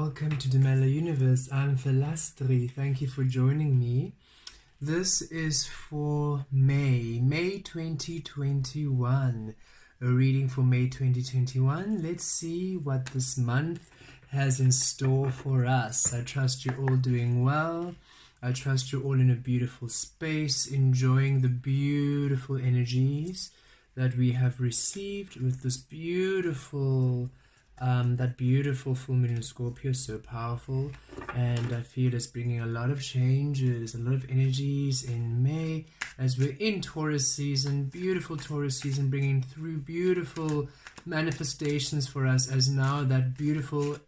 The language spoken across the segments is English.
welcome to the Mela Universe. I'm Vel Astri. Thank you for joining me. This is for May 2021. A reading for May 2021. Let's see what this month has in store for us. I trust you're all doing well. I trust you're all in a beautiful space, enjoying the beautiful energies that we have received with this beautiful that beautiful full moon in Scorpio, so powerful, and I feel it's bringing a lot of changes, a lot of energies in May as we're in Taurus season, beautiful Taurus season, bringing through beautiful manifestations for us as now that beautiful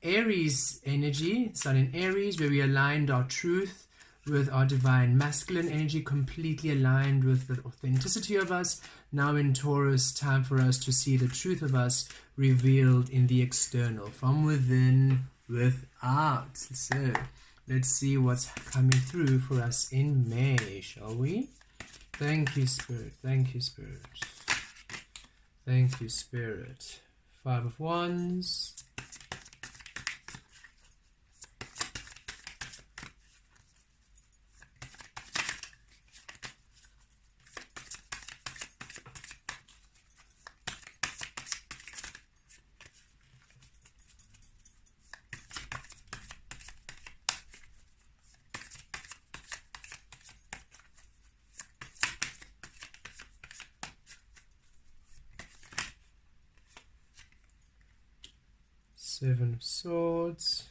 Aries energy, Sun in Aries, where we aligned our truth with our divine masculine energy, completely aligned with the authenticity of us. Now in Taurus, time for us to see the truth of us revealed in the external, from within, without. So let's see what's coming through for us in May, shall we? Thank you, Spirit. Thank you, Spirit. Thank you, Spirit. 5 of Wands. Seven of Swords,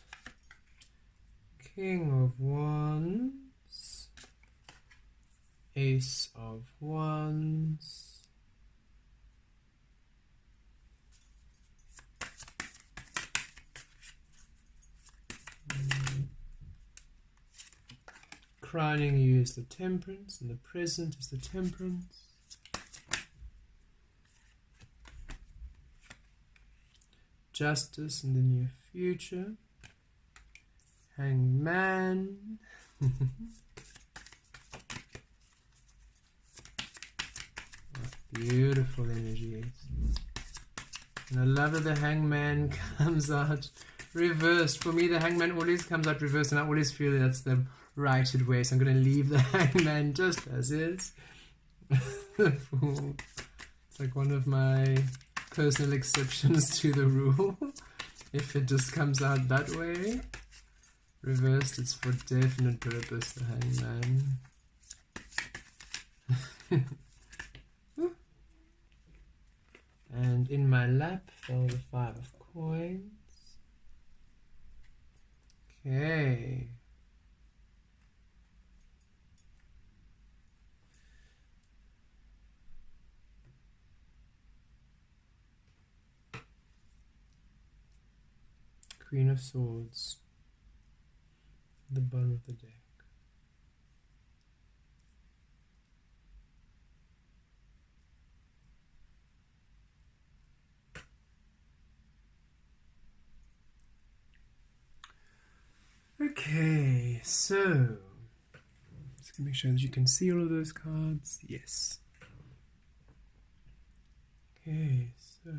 King of Wands, Ace of Wands, crowning you is the Temperance, and the present is the Temperance. Justice in the near future. Hanged Man. Beautiful energies. And I love that the Hanged Man comes out reversed. For me, the Hanged Man always comes out reversed, and I always feel that's the righted way. So I'm going to leave the Hanged Man just as is. It's like one of my personal exceptions to the rule. If it just comes out that way, reversed, it's for definite purpose, the Hangman. And in my lap fell the 5 of Coins. Okay. Queen of Swords, the bottom of the deck. Okay, so let's make sure that you can see all of those cards. Yes. Okay, so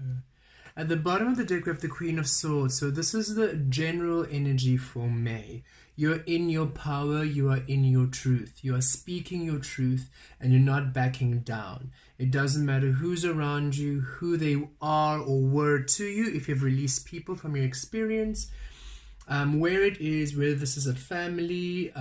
at the bottom of the deck, we have the Queen of Swords. So this is the general energy for May. You're in your power. You are in your truth. You are speaking your truth, and you're not backing down. It doesn't matter who's around you, who they are or were to you, if you've released people from your experience, where it is, whether this is a family,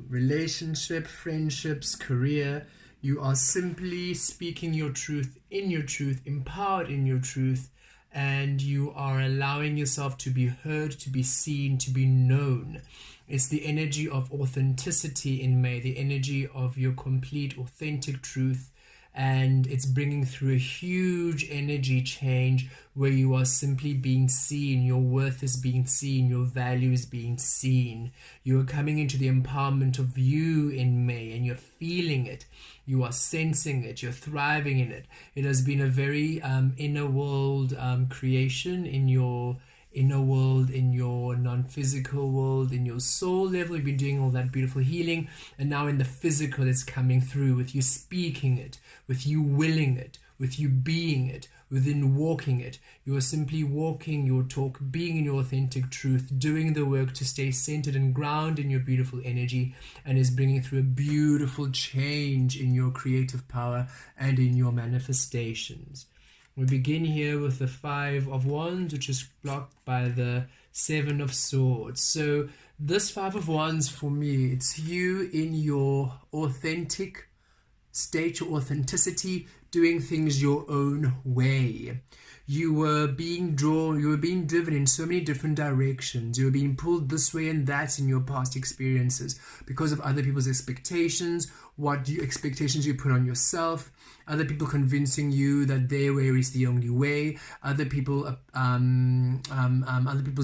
relationship, friendships, career. You are simply speaking your truth, in your truth, empowered in your truth, and you are allowing yourself to be heard, to be seen, to be known. It's the energy of authenticity in May, the energy of your complete authentic truth, and it's bringing through a huge energy change where you are simply being seen. Your worth is being seen, your value is being seen. You are coming into the empowerment of you in May, and you're feeling it. You are sensing it. You're thriving in it. It has been a very inner world creation in your inner world, in your non-physical world, in your soul level. You've been doing all that beautiful healing, and now in the physical it's coming through with you speaking it, with you willing it, with you being it, within walking it. You are simply walking your talk, being in your authentic truth, doing the work to stay centered and grounded in your beautiful energy, and is bringing through a beautiful change in your creative power and in your manifestations. We begin here with the 5 of Wands, which is blocked by the 7 of Swords. So this 5 of Wands, for me, it's you in your authentic state, your authenticity, doing things your own way. You were being driven in so many different directions. You were being pulled this way and that in your past experiences because of other people's expectations, expectations you put on yourself, other people convincing you that their way is the only way, other people's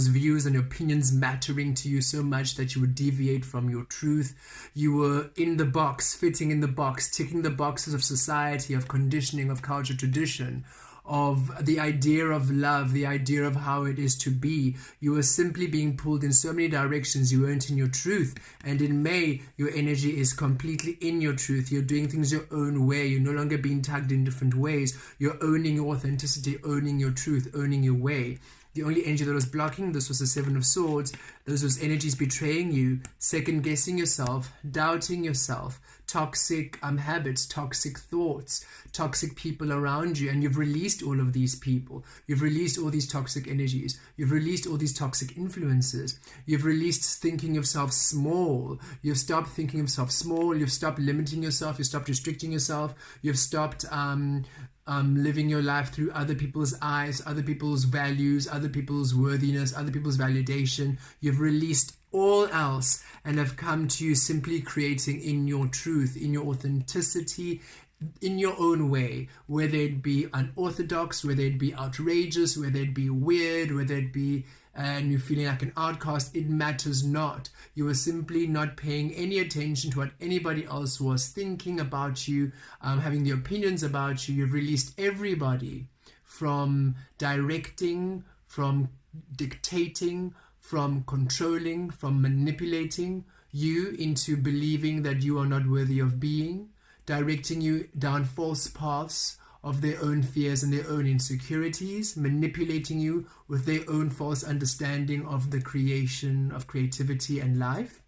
views and opinions mattering to you so much that you would deviate from your truth. You were in the box, fitting in the box, ticking the boxes of society, of conditioning, of culture, tradition, of the idea of love, the idea of how it is to be. You were simply being pulled in so many directions. You weren't in your truth. And in May, your energy is completely in your truth. You're doing things your own way. You're no longer being tagged in different ways. You're owning your authenticity, owning your truth, owning your way. The only energy that was blocking this was the 7 of Swords. Those was energies betraying you, second-guessing yourself, doubting yourself, toxic habits, toxic thoughts, toxic people around you. And you've released all of these people. You've released all these toxic energies. You've released all these toxic influences. You've released thinking yourself small. You've stopped thinking of yourself small. You've stopped limiting yourself. You've stopped restricting yourself. You've stopped living your life through other people's eyes, other people's values, other people's worthiness, other people's validation. You've released all else and have come to you simply creating in your truth, in your authenticity, in your own way, whether it be unorthodox, whether it be outrageous, whether it be weird, whether it be and you're feeling like an outcast, it matters not. You are simply not paying any attention to what anybody else was thinking about you, having the opinions about you. You've released everybody from directing, from dictating, from controlling, from manipulating you into believing that you are not worthy of being, directing you down false paths of their own fears and their own insecurities, manipulating you with their own false understanding of the creation of creativity and life.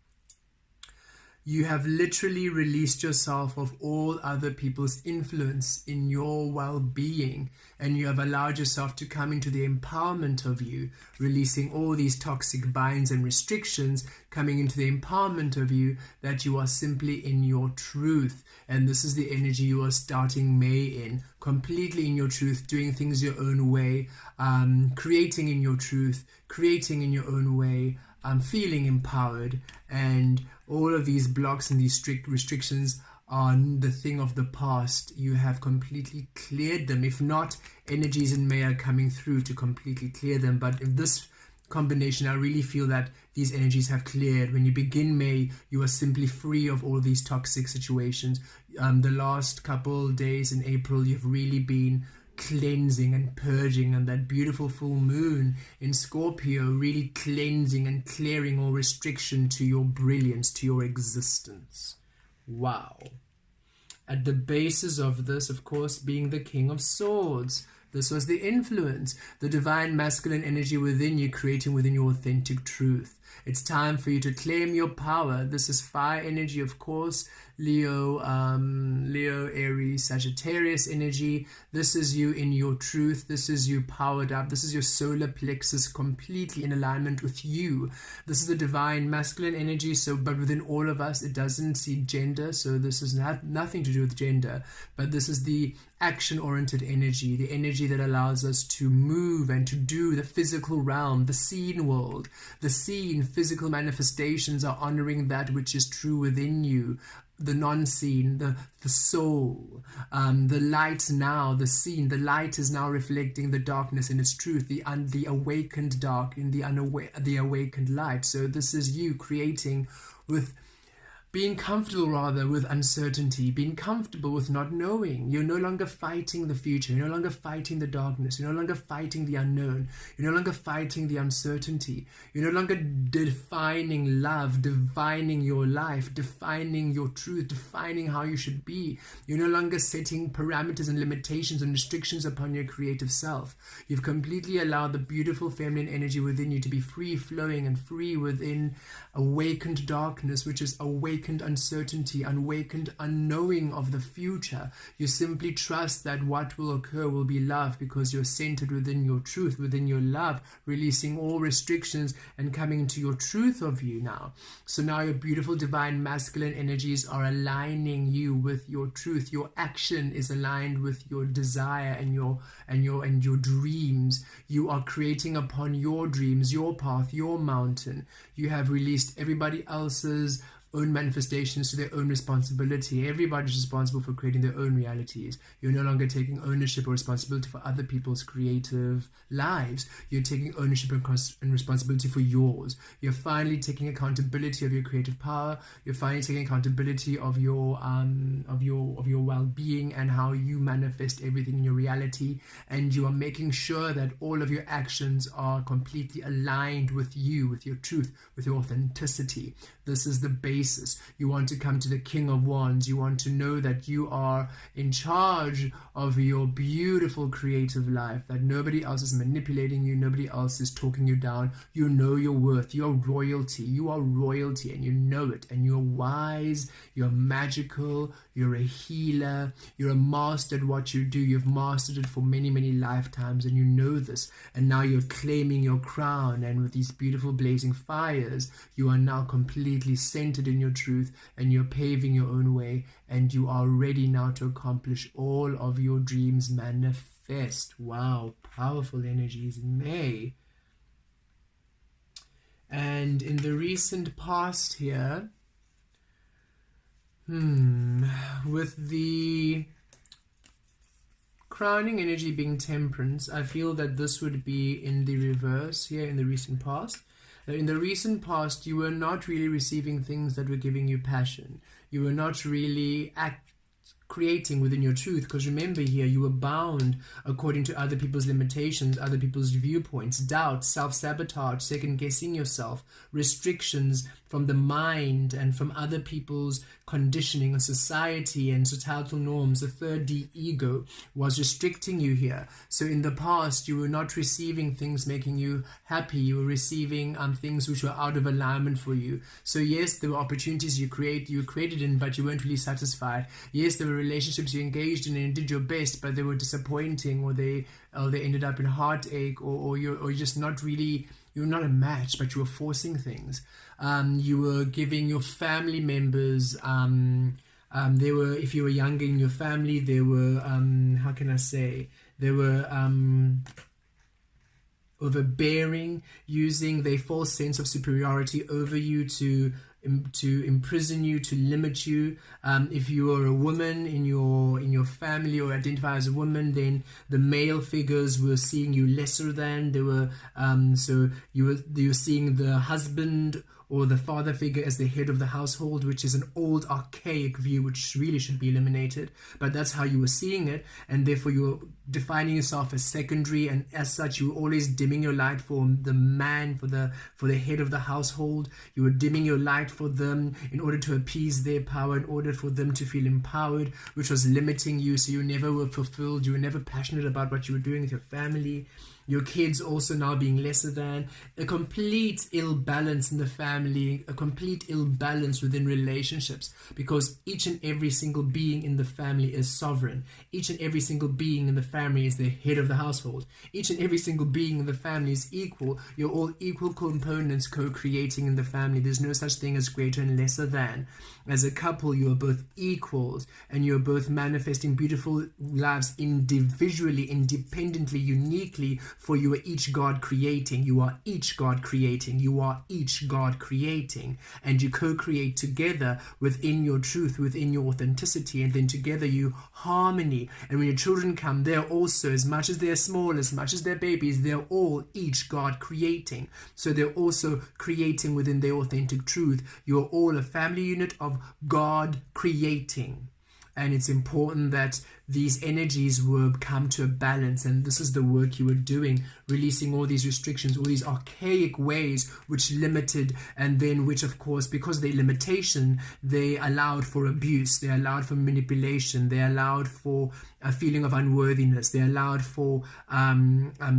You have literally released yourself of all other people's influence in your well-being, and you have allowed yourself to come into the empowerment of you, releasing all these toxic binds and restrictions, coming into the empowerment of you that you are simply in your truth. And this is the energy you are starting May in, completely in your truth, doing things your own way, creating in your truth, creating in your own way, feeling empowered. And all of these blocks and these strict restrictions are the thing of the past. You have completely cleared them. If not, energies in May are coming through to completely clear them. But in this combination, I really feel that these energies have cleared. When you begin May, you are simply free of all these toxic situations. The last couple days in April, you've really been cleansing and purging, and that beautiful full moon in Scorpio really cleansing and clearing all restriction to your brilliance, to your existence. Wow. At the basis of this, of course, being the King of Swords. This was the influence, the divine masculine energy within you, creating within your authentic truth. It's time for you to claim your power. This is fire energy, of course. Leo, Aries, Sagittarius energy. This is you in your truth. This is you powered up. This is your solar plexus completely in alignment with you. This is the divine masculine energy. But within all of us, it doesn't see gender. So this is nothing to do with gender. But this is the action-oriented energy, the energy that allows us to move and to do the physical realm, the seen world. The seen physical manifestations are honoring that which is true within you. The non-seen, the soul, the light now, the seen, the light is now reflecting the darkness in its truth, the awakened dark in the awakened light. So this is you creating with being comfortable rather with uncertainty, being comfortable with not knowing. You're no longer fighting the future. You're no longer fighting the darkness. You're no longer fighting the unknown. You're no longer fighting the uncertainty. You're no longer defining love, defining your life, defining your truth, defining how you should be. You're no longer setting parameters and limitations and restrictions upon your creative self. You've completely allowed the beautiful feminine energy within you to be free flowing and free within awakened darkness, which is awakened uncertainty, awakened unknowing of the future. You simply trust that what will occur will be love, because you're centered within your truth, within your love, releasing all restrictions and coming into your truth of you now. So now your beautiful divine masculine energies are aligning you with your truth. Your action is aligned with your desire and your dreams. You are creating upon your dreams, your path, your mountain. You have released everybody else's own manifestations to their own responsibility. Everybody's responsible for creating their own realities. You're no longer taking ownership or responsibility for other people's creative lives. You're taking ownership and responsibility for yours. You're finally taking accountability of your creative power. You're finally taking accountability of your well-being and how you manifest everything in your reality. And you are making sure that all of your actions are completely aligned with you, with your truth, with your authenticity. This is the basis. You want to come to the King of Wands. You want to know that you are in charge of your beautiful creative life, that nobody else is manipulating you, nobody else is talking you down. You know your worth. You're royalty. You are royalty, and you know it. And you're wise. You're magical. You're a healer. You're a master at what you do. You've mastered it for many, many lifetimes, and you know this. And now you're claiming your crown, and with these beautiful blazing fires, you are now completely centered in your truth, and you're paving your own way, and you are ready now to accomplish all of your dreams manifest. Wow, powerful energies in May. And in the recent past here, with the crowning energy being Temperance, I feel that this would be in the reverse here in the recent past. In the recent past, you were not really receiving things that were giving you passion. You were not really creating within your truth, because remember here, you were bound according to other people's limitations, other people's viewpoints, doubt, self-sabotage, second-guessing yourself, restrictions from the mind and from other people's conditioning and society and societal norms. The third D, ego, was restricting you here. So in the past, you were not receiving things making you happy. You were receiving things which were out of alignment for you. So yes, there were opportunities you created in, but you weren't really satisfied. Yes, there were relationships you engaged in and did your best, but they were disappointing, or they ended up in heartache, or you're just not really, you're not a match, but you were forcing things. You were giving your family members, they were, if you were younger in your family, they were, how can I say, they were overbearing, using their false sense of superiority over you to imprison you, to limit you. If you are a woman in your family, or identify as a woman, then the male figures were seeing you lesser than. They were so you were seeing the husband or the father figure as the head of the household, which is an old archaic view which really should be eliminated, but that's how you were seeing it, and therefore you were defining yourself as secondary, and as such you were always dimming your light for the man, for the head of the household. You were dimming your light for them in order to appease their power, in order for them to feel empowered, which was limiting you. So you never were fulfilled. You were never passionate about what you were doing with your family. Your kids also now being lesser than. A complete ill balance in the family, a complete ill balance within relationships, because each and every single being in the family is sovereign. Each and every single being in the family is the head of the household. Each and every single being in the family is equal. You're all equal components co-creating in the family. There's no such thing as greater and lesser than. As a couple, you are both equals, and you're both manifesting beautiful lives individually, independently, uniquely, for you are each God creating. You are each God creating. You are each God creating. And you co-create together within your truth, within your authenticity, and then together you harmony. And when your children come, they're also, as much as they're small, as much as they're babies, they're all each God creating. So they're also creating within their authentic truth. You're all a family unit of God creating. And it's important that these energies will come to a balance, and this is the work you were doing, releasing all these restrictions, all these archaic ways which limited, and then which, of course, because they limitation, they allowed for abuse, they allowed for manipulation, they allowed for a feeling of unworthiness, they allowed for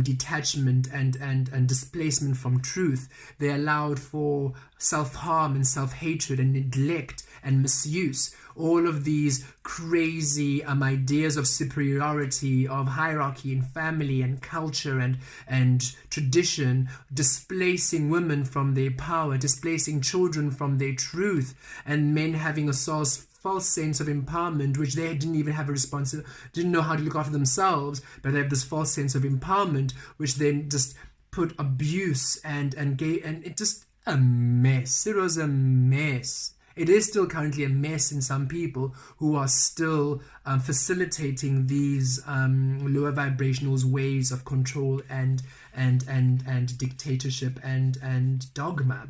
detachment and displacement from truth, they allowed for self-harm and self-hatred and neglect and misuse. All of these crazy ideas of superiority, of hierarchy in family and culture and tradition, displacing women from their power, displacing children from their truth, and men having a false sense of empowerment, which they didn't even have didn't know how to look after themselves, but they have this false sense of empowerment, which then just put abuse and it just a mess. It was a mess. It is still currently a mess in some people who are still facilitating these lower vibrational ways of control and dictatorship and dogma.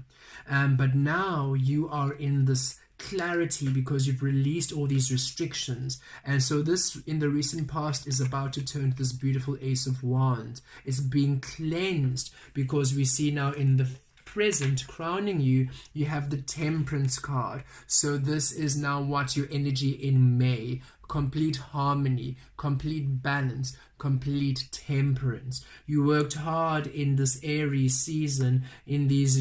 But now you are in this clarity because you've released all these restrictions, and so this in the recent past is about to turn to this beautiful Ace of Wands. It's being cleansed because we see now in the present crowning you have the Temperance card. So this is now what your energy in May: complete harmony, complete balance, complete temperance. You worked hard in this Aries season, in these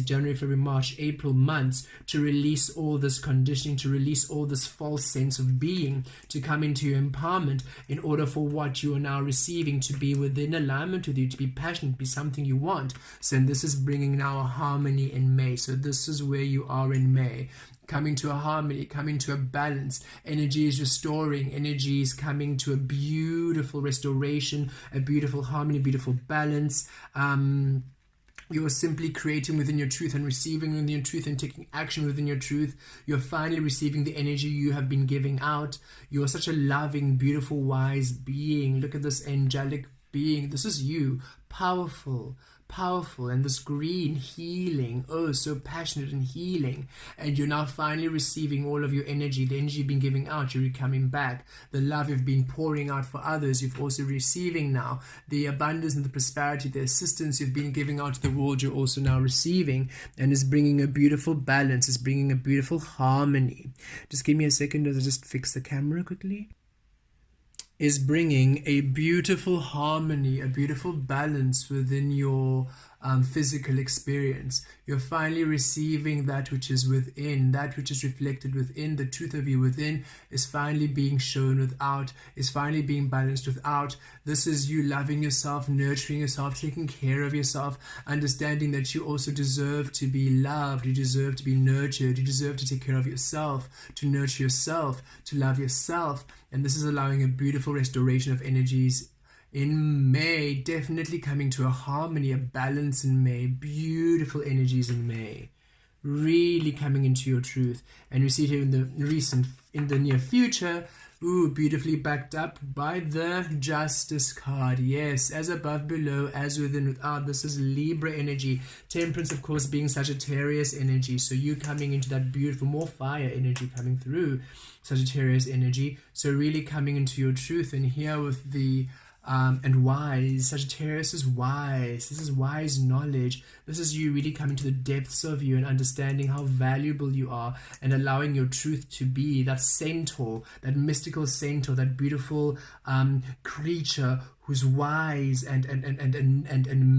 January, February, March, April months, to release all this conditioning, to release all this false sense of being, to come into your empowerment in order for what you are now receiving to be within alignment with you, to be passionate, be something you want. So this is bringing now a harmony in May. So this is where you are in May. Coming to a harmony, coming to a balance. Energy is restoring. Energy is coming to a beautiful restoration, a beautiful harmony, beautiful balance. You're simply creating within your truth and receiving within your truth and taking action within your truth. You're finally receiving the energy you have been giving out. You're such a loving, beautiful, wise being. Look at this angelic being. This is you. Powerful, and this green, healing, oh, so passionate and healing. And you're now finally receiving all of your energy, the energy you've been giving out, you're coming back. The love you've been pouring out for others, you've also receiving now. The abundance and the prosperity, the assistance you've been giving out to the world, you're also now receiving. And it's bringing a beautiful balance, it's bringing a beautiful harmony. Just give me a second as I just fix the camera quickly. Is bringing a beautiful harmony, a beautiful balance within your physical experience. You're finally receiving that which is within, that which is reflected within. The truth of you within is finally being shown without, is finally being balanced without. This is you loving yourself, nurturing yourself, taking care of yourself, understanding that you also deserve to be loved, you deserve to be nurtured, you deserve to take care of yourself, to nurture yourself, to love yourself. And this is allowing a beautiful restoration of energies in May, definitely coming to a harmony, a balance in May, beautiful energies in May, really coming into your truth. And we see it here in the near future, beautifully backed up by the Justice card. Yes, as above, below, as within, without. This is Libra energy. Temperance, of course, being Sagittarius energy. So you coming into that beautiful, more fire energy coming through Sagittarius energy. So really coming into your truth. And here with the and wise. Sagittarius is wise. This is wise knowledge. This is you really coming to the depths of you and understanding how valuable you are and allowing your truth to be that centaur, that mystical centaur, that beautiful creature who's wise and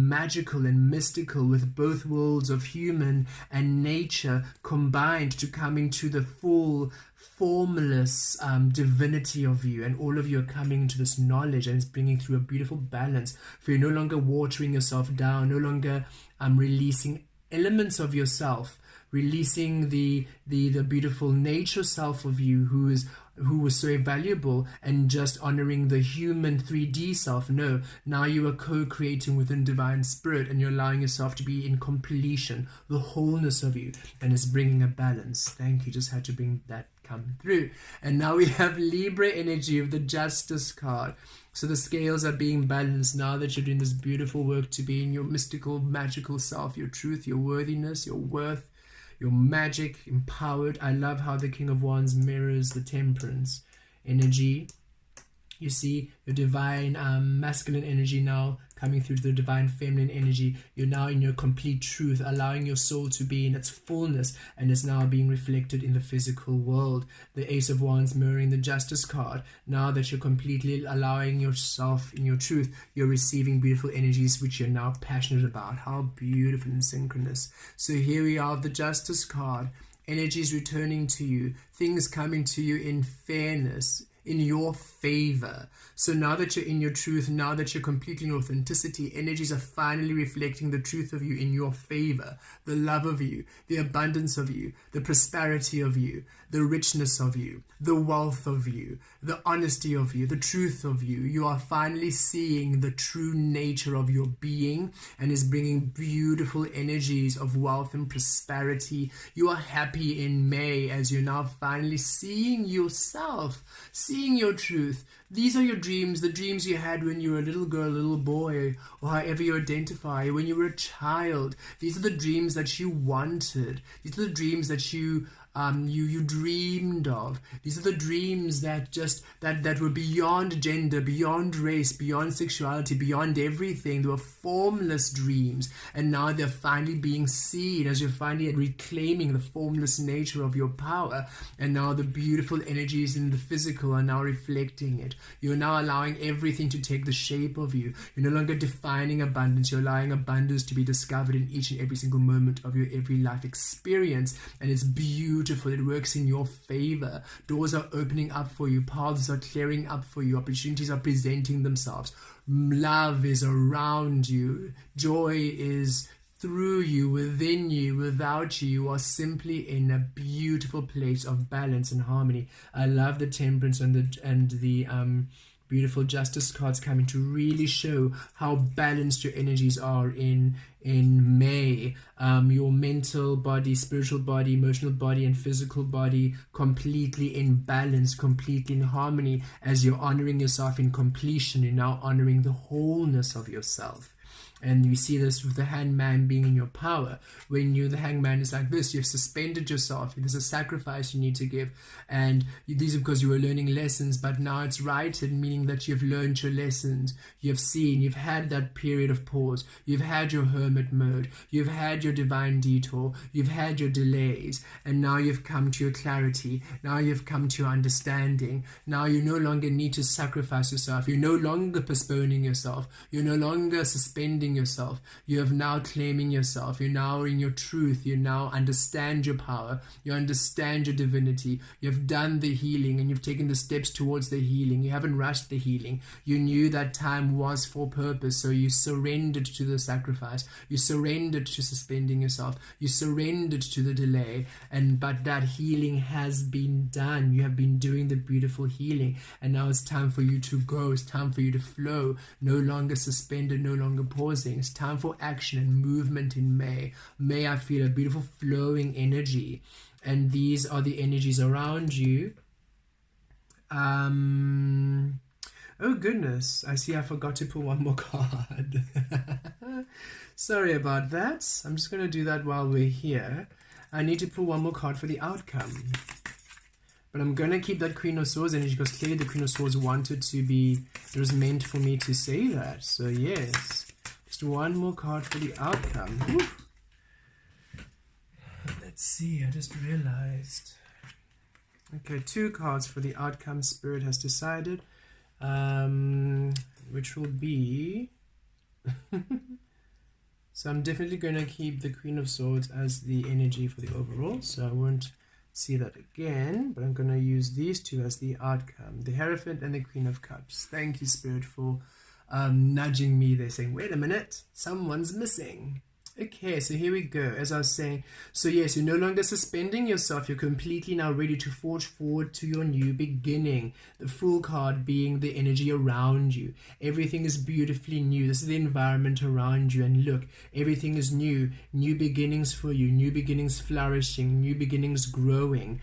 magical and mystical, with both worlds of human and nature combined to coming to the full formless divinity of you, and all of you are coming into this knowledge, and it's bringing through a beautiful balance. For you're no longer watering yourself down, no longer releasing elements of yourself, releasing the beautiful nature self of you, who is who was so valuable and just honoring the human 3D self. No, now you are co-creating within divine spirit, and you're allowing yourself to be in completion, the wholeness of you, and it's bringing a balance. Thank you. Just had to bring that come through. And now we have Libra energy of the Justice card. So the scales are being balanced now that you're doing this beautiful work to be in your mystical, magical self, your truth, your worthiness, your worth, your magic, empowered. I love how the King of Wands mirrors the Temperance energy. You see your divine masculine energy now coming through to the divine feminine energy. You're now in your complete truth, allowing your soul to be in its fullness, and it's now being reflected in the physical world. The Ace of Wands mirroring the Justice card. Now that you're completely allowing yourself in your truth, you're receiving beautiful energies which you're now passionate about. How beautiful and synchronous. So here we are, the Justice card. Energies returning to you, things coming to you in fairness, in your favor. So now that you're in your truth, now that you're completely in authenticity, energies are finally reflecting the truth of you in your favor, the love of you, the abundance of you, the prosperity of you, the richness of you, the wealth of you, the honesty of you, the truth of you. You are finally seeing the true nature of your being, and is bringing beautiful energies of wealth and prosperity. You are happy in May as you're now finally seeing yourself, seeing your truth. These are your dreams, the dreams you had when you were a little girl, a little boy, or however you identify, when you were a child. These are the dreams that you wanted. These are the dreams that you dreamed of. These are the dreams that that were beyond gender, beyond race, beyond sexuality, beyond everything. They were formless dreams, and now they're finally being seen as you're finally reclaiming the formless nature of your power. And now the beautiful energies in the physical are now reflecting it. You're now allowing everything to take the shape of you. You're no longer defining abundance. You're allowing abundance to be discovered in each and every single moment of your every life experience, and it's beautiful. It works in your favor. Doors are opening up for you. Paths are clearing up for you. Opportunities are presenting themselves. Love is around you. Joy is through you, within you, without you. You are simply in a beautiful place of balance and harmony. I love the Temperance and the beautiful Justice cards coming to really show how balanced your energies are in May. Your mental body, spiritual body, emotional body, and physical body completely in balance, completely in harmony. As you're honoring yourself in completion, you're now honoring the wholeness of yourself. And you see this with the hangman being in your power. When the hangman is like this, you've suspended yourself. There's a sacrifice you need to give. And these are because you were learning lessons, but now it's righted, meaning that you've learned your lessons. You've seen, you've had that period of pause. You've had your hermit mode. You've had your divine detour. You've had your delays. And now you've come to your clarity. Now you've come to your understanding. Now you no longer need to sacrifice yourself. You're no longer postponing yourself. You're no longer suspending yourself. You have now claiming yourself. You're now in your truth. You now understand your power. You understand your divinity. You've done the healing, and you've taken the steps towards the healing. You haven't rushed the healing. You knew that time was for purpose, so you surrendered to the sacrifice. You surrendered to suspending yourself. You surrendered to the delay, but that healing has been done. You have been doing the beautiful healing, and now it's time for you to go. It's time for you to flow. No longer suspended, no longer pausing. It's time for action and movement in May. May I feel a beautiful flowing energy, and these are the energies around you. Oh goodness, I see I forgot to pull one more card. Sorry about that. I'm just going to do that while we're here. I need to pull one more card for the outcome. But I'm going to keep that Queen of Swords energy because clearly the Queen of Swords wanted to be, it was meant for me to say that. So yes, just one more card for the outcome. Woo. Let's see, I just realized. Okay, 2 cards for the outcome. Spirit has decided, which will be... So I'm definitely going to keep the Queen of Swords as the energy for the overall, so I won't see that again, but I'm going to use these 2 as the outcome, the Hierophant and the Queen of Cups. Thank you, Spirit, for nudging me there, saying, wait a minute, someone's missing. Okay, so here we go. As I was saying, so yes, you're no longer suspending yourself. You're completely now ready to forge forward to your new beginning. The Fool card being the energy around you. Everything is beautifully new. This is the environment around you. And look, everything is new. New beginnings for you. New beginnings flourishing. New beginnings growing.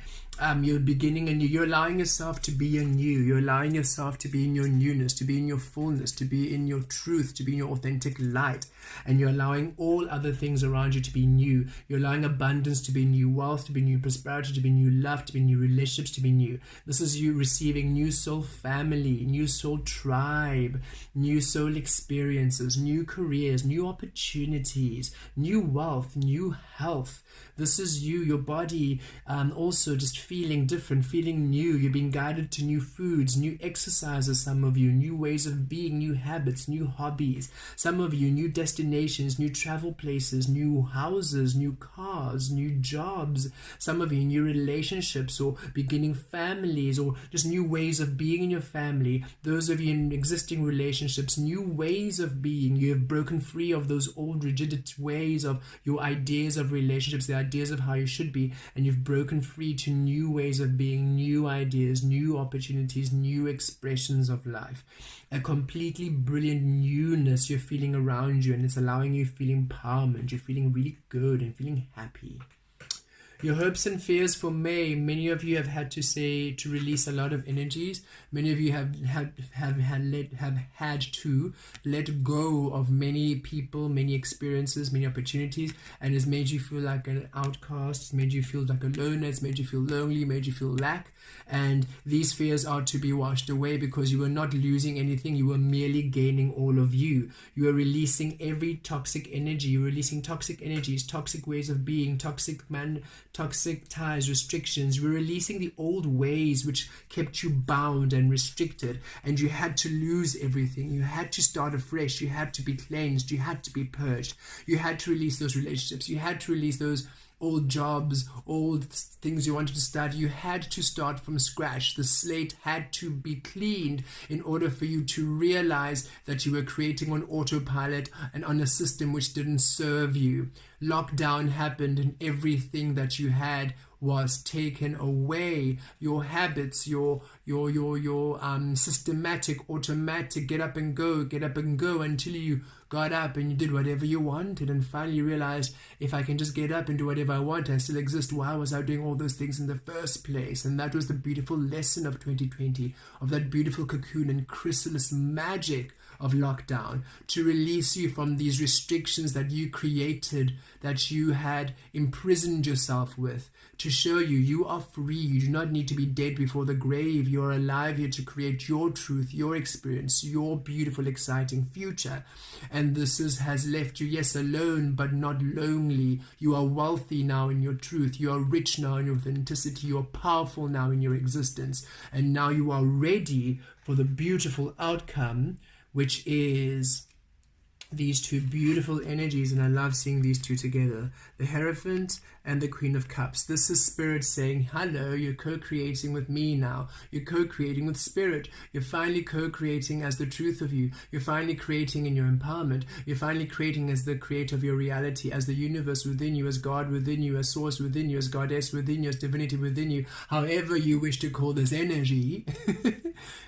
You're beginning anew. You're allowing yourself to be anew. You're allowing yourself to be in your newness, to be in your fullness, to be in your truth, to be in your authentic light. And you're allowing all other things around you to be new. You're allowing abundance to be new, wealth to be new, prosperity to be new, love to be new, relationships to be new. This is you receiving new soul family, new soul tribe, new soul experiences, new careers, new opportunities, new wealth, new health. This is you, your body also just feeling different, feeling new. You're being guided to new foods, new exercises, some of you, new ways of being, new habits, new hobbies. Some of you, new destinations, new travel places, new houses, new cars, new jobs. Some of you, new relationships or beginning families or just new ways of being in your family. Those of you in existing relationships, new ways of being. You have broken free of those old rigid ways of your ideas of relationships, the ideas of how you should be, and you've broken free to new ways of being, new ideas, new opportunities, new expressions of life. A completely brilliant newness you're feeling around you, and it's allowing you feeling empowerment. You're feeling really good and feeling happy. Your hopes and fears for May. Many of you have had to release a lot of energies. Many of you have had to let go of many people, many experiences, many opportunities, and it's made you feel like an outcast. It's made you feel like a loner. It's made you feel lonely. Made you feel lack. And these fears are to be washed away because you were not losing anything. You were merely gaining all of you. You are releasing every toxic energy. You're releasing toxic energies, toxic ways of being, toxic ties, restrictions. We're releasing the old ways which kept you bound and restricted, and you had to lose everything. You had to start afresh. You had to be cleansed. You had to be purged. You had to release those relationships. You had to release those old jobs, old things you wanted to start. You had to start from scratch. The slate had to be cleaned in order for you to realize that you were creating on autopilot and on a system which didn't serve you. Lockdown happened and everything that you had was taken away. Your habits, your systematic, automatic get up and go until you got up and you did whatever you wanted, and finally you realized, if I can just get up and do whatever I want, I still exist. Why was I doing all those things in the first place? And that was the beautiful lesson of 2020, of that beautiful cocoon and chrysalis magic of lockdown, to release you from these restrictions that you created, that you had imprisoned yourself with, to show you you are free. You do not need to be dead before the grave. You are alive here to create your truth, your experience, your beautiful, exciting future. And this has left you, yes, alone, but not lonely. You are wealthy now in your truth. You are rich now in your authenticity. You are powerful now in your existence. And now you are ready for the beautiful outcome, which is these two beautiful energies. And I love seeing these two together, the Hierophant and the Queen of Cups. This is Spirit saying, hello, you're co-creating with me now. You're co-creating with Spirit. You're finally co-creating as the truth of you. You're finally creating in your empowerment. You're finally creating as the creator of your reality, as the universe within you, as God within you, as source within you, as goddess within you, as divinity within you. However you wish to call this energy,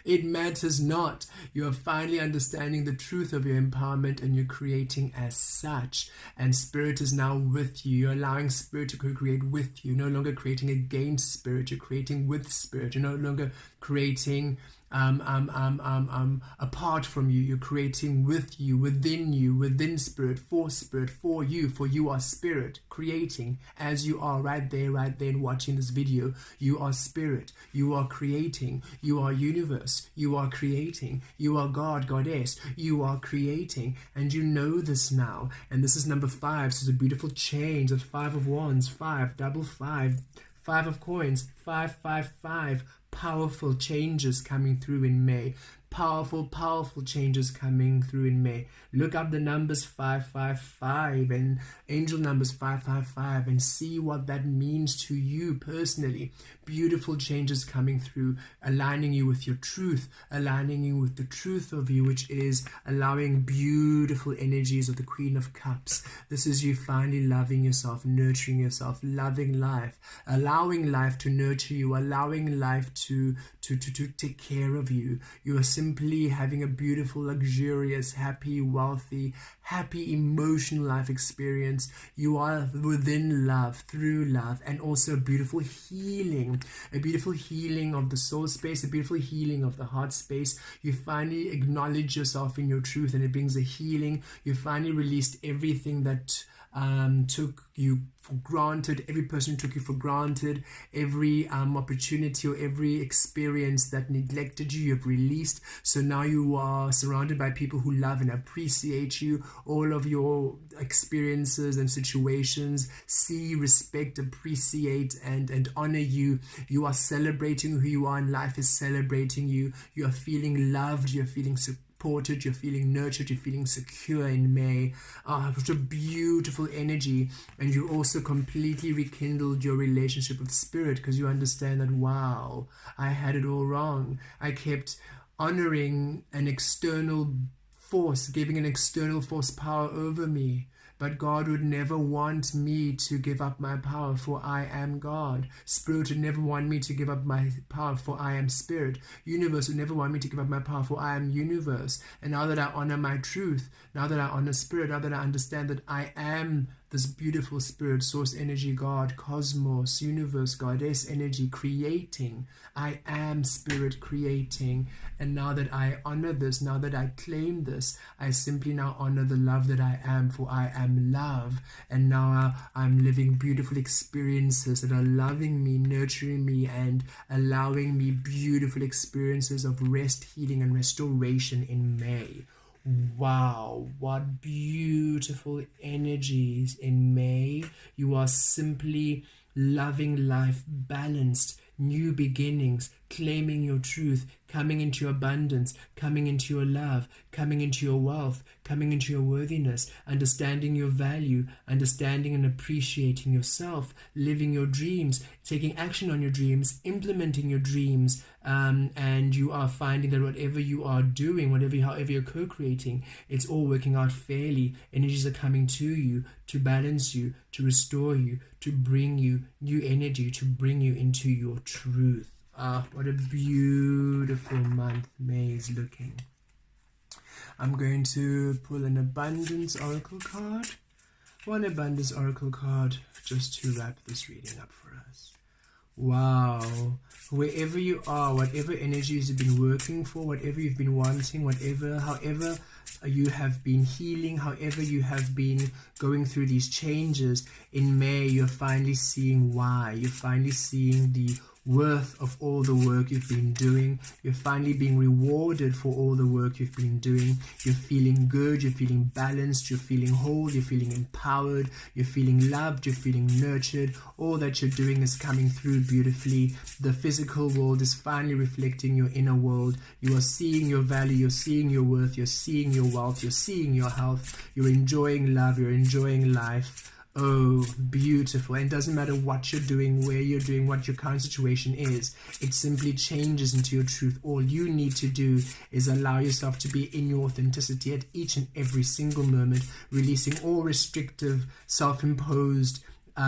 it matters not. You are finally understanding the truth of your empowerment, and you're creating as such. And Spirit is now with you. You're allowing Spirit to co-create with you. You're no longer creating against Spirit. You're creating with Spirit. You're no longer creating apart from you. You're creating with you, within Spirit, for you, for you are Spirit, creating as you are right there and watching this video. You are Spirit, you are creating, you are universe, you are creating, you are God, goddess, you are creating, and you know this now. And this is number 5, so it's a beautiful change. That's 5 of Wands, 5, double 5, 5 of Coins, 5, 5, 5. Powerful changes coming through in May. Powerful, powerful changes coming through in May. Look up the numbers 555 and angel numbers 555 and see what that means to you personally. Beautiful changes coming through, aligning you with your truth, aligning you with the truth of you, which is allowing beautiful energies of the Queen of Cups. This is you finally loving yourself, nurturing yourself, loving life, allowing life to nurture you, allowing life to take care of you. You are simply having a beautiful, luxurious, happy, wealthy, happy, emotional life experience. You are within love, through love, and also a beautiful healing of the soul space, a beautiful healing of the heart space. You finally acknowledge yourself in your truth, and it brings a healing. You finally released everything that took you for granted, every person took you for granted, every opportunity or every experience that neglected you, you've released. So now you are surrounded by people who love and appreciate you. All of your experiences and situations see, respect, appreciate, and honor you. You are celebrating who you are, and life is celebrating you. You are feeling loved, you're feeling supported, you're feeling nurtured, you're feeling secure in May. Such a beautiful energy. And you also completely rekindled your relationship with spirit, because you understand that, wow, I had it all wrong. I kept honoring an external force, giving an external force power over me. But God would never want me to give up my power, for I am God. Spirit would never want me to give up my power, for I am Spirit. Universe would never want me to give up my power, for I am Universe. And now that I honor my truth, now that I honor Spirit, now that I understand that I am this beautiful Spirit, Source Energy, God, Cosmos, Universe, Goddess Energy, creating. I am Spirit creating. And now that I honor this, now that I claim this, I simply now honor the love that I am, for I am love. And now I'm living beautiful experiences that are loving me, nurturing me, and allowing me beautiful experiences of rest, healing, and restoration in May. Wow, what beautiful energies in May. You are simply loving life, balanced, new beginnings, claiming your truth, coming into your abundance, coming into your love, coming into your wealth, coming into your worthiness, understanding your value, understanding and appreciating yourself, living your dreams, taking action on your dreams, implementing your dreams, and you are finding that whatever you are doing, however you're co-creating, it's all working out fairly. Energies are coming to you to balance you, to restore you, to bring you new energy, to bring you into your truth. What a beautiful month May is looking. I'm going to pull an abundance oracle card. One abundance oracle card just to wrap this reading up for us. Wow. Wherever you are, whatever energies you've been working for, whatever you've been wanting, however you have been healing, however you have been going through these changes, in May you're finally seeing why. You're finally seeing the worth of all the work you've been doing. You're finally being rewarded for all the work you've been doing. You're feeling good, you're feeling balanced, you're feeling whole, you're feeling empowered, you're feeling loved, you're feeling nurtured. All that you're doing is coming through beautifully. The physical world is finally reflecting your inner world. You are seeing your value, you're seeing your worth, you're seeing your wealth, you're seeing your health, you're enjoying love, you're enjoying life. Oh, beautiful. And it doesn't matter what you're doing, where you're doing, what your current situation is. It simply changes into your truth. All you need to do is allow yourself to be in your authenticity at each and every single moment, releasing all restrictive, self-imposed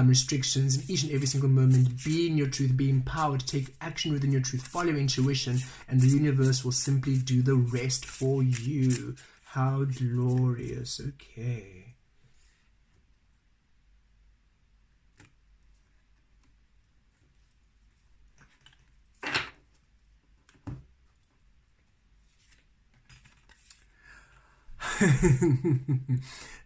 restrictions in each and every single moment. Be in your truth, be empowered, take action within your truth, follow intuition, and the universe will simply do the rest for you. How glorious. Okay.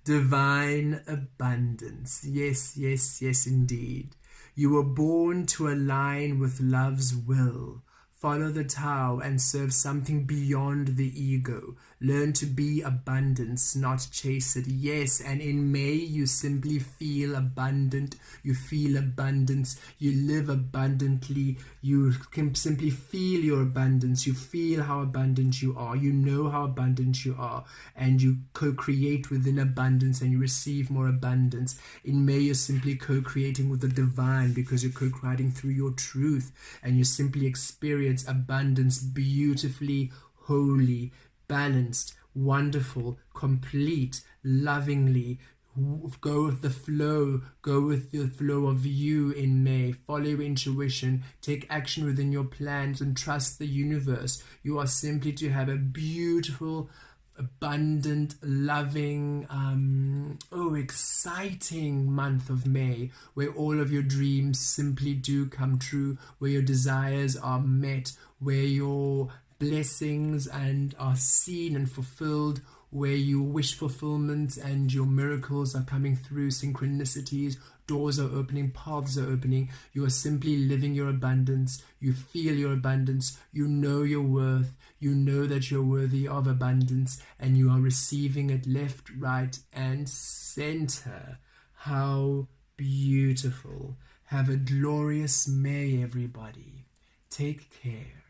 Divine abundance. Yes, yes, yes, indeed. You were born to align with love's will, Follow the Tao and serve something beyond the ego. Learn to be abundance, not chase it. Yes, and in May, you simply feel abundant. You feel abundance. You live abundantly. You can simply feel your abundance. You feel how abundant you are. You know how abundant you are. And you co-create within abundance and you receive more abundance. In May, you're simply co-creating with the divine because you're co-creating through your truth. And you simply experience abundance beautifully, holy, balanced, wonderful, complete, lovingly. Go with the flow. Go with the flow of you in May. Follow your intuition. Take action within your plans and trust the universe. You are simply to have a beautiful, abundant, loving, exciting month of May, where all of your dreams simply do come true, where your desires are met, where your blessings and are seen and fulfilled, where you wish fulfillment and your miracles are coming through, synchronicities, doors are opening, paths are opening. You are simply living your abundance. You feel your abundance. You know your worth. You know that you're worthy of abundance and you are receiving it left, right, and center. How beautiful. Have a glorious May, everybody. Take care.